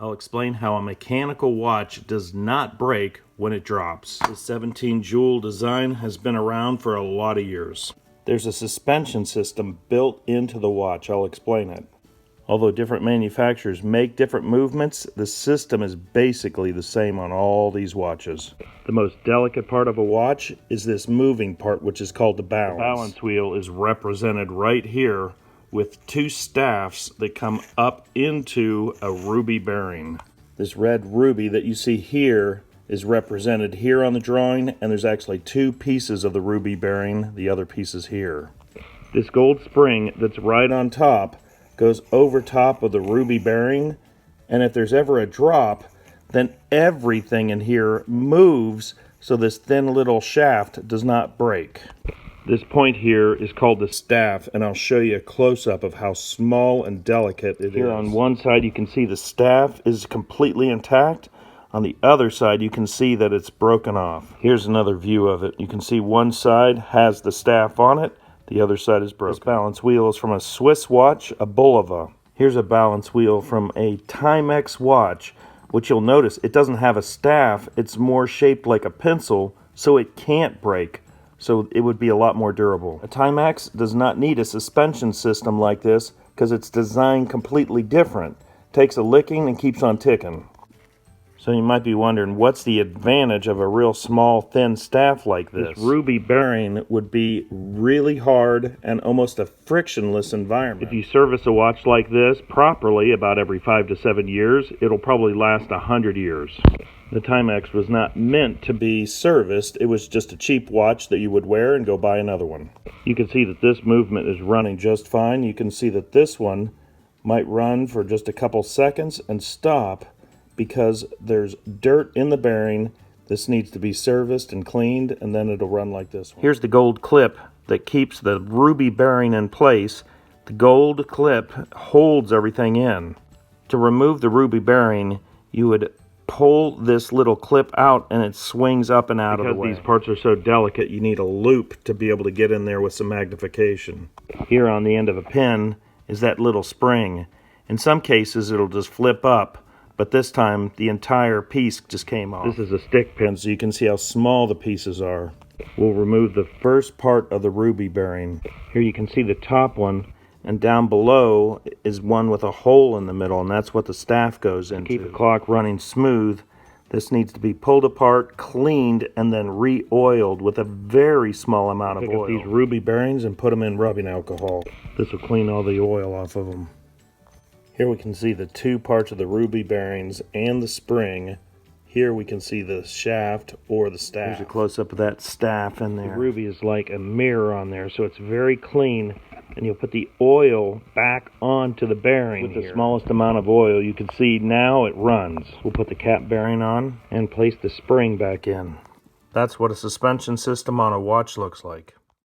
I'll explain how a mechanical watch does not break when it drops. The 17 Joule design has been around for a lot of years. There's a suspension system built into the watch. I'll explain it. Although different manufacturers make different movements, the system is basically the same on all these watches. The most delicate part of a watch is this moving part, which is called the balance. The balance wheel is represented right here with two staffs that come up into a ruby bearing. This red ruby that you see here is represented here on the drawing, and there's actually two pieces of the ruby bearing, the other piece is here. This gold spring that's right on top goes over top of the ruby bearing, and if there's ever a drop, then everything in here moves so this thin little shaft does not break. This point here is called the staff, and I'll show you a close-up of how small and delicate it is. Here on one side you can see the staff is completely intact. On the other side you can see that it's broken off. Here's another view of it. You can see one side has the staff on it, the other side is broken. This balance wheel is from a Swiss watch, a Bulova. Here's a balance wheel from a Timex watch, which you'll notice it doesn't have a staff. It's more shaped like a pencil, so it can't break. So it would be a lot more durable. A Timex does not need a suspension system like this because it's designed completely different. Takes a licking and keeps on ticking. So you might be wondering, what's the advantage of a real small, thin staff like this? This ruby bearing would be really hard and almost a frictionless environment. If you service a watch like this properly about every 5 to 7 years, it'll probably last 100 years. The Timex was not meant to be serviced. It was just a cheap watch that you would wear and go buy another one. You can see that this movement is running just fine. You can see that this one might run for just a couple seconds and stop because there's dirt in the bearing. This needs to be serviced and cleaned, and then it'll run like this one. Here's the gold clip that keeps the ruby bearing in place. The gold clip holds everything in. To remove the ruby bearing, you would pull this little clip out and it swings up and out of the way. Because these parts are so delicate, you need a loop to be able to get in there with some magnification. Here on the end of a pin is that little spring. In some cases it'll just flip up, but this time the entire piece just came off. This is a stick pin, so you can see how small the pieces are. We'll remove the first part of the ruby bearing. Here you can see the top one, and down below is one with a hole in the middle, and that's what the staff goes into. To keep the clock running smooth, this needs to be pulled apart, cleaned, and then re-oiled with a very small amount of oil. Pick up these ruby bearings and put them in rubbing alcohol. This will clean all the oil off of them. Here we can see the two parts of the ruby bearings and the spring. Here we can see the shaft or the staff. Here's a close-up of that staff in there. The ruby is like a mirror on there, so it's very clean. And you'll put the oil back onto the bearing. With the smallest amount of oil, you can see now it runs. We'll put the cap bearing on and place the spring back in. That's what a suspension system on a watch looks like.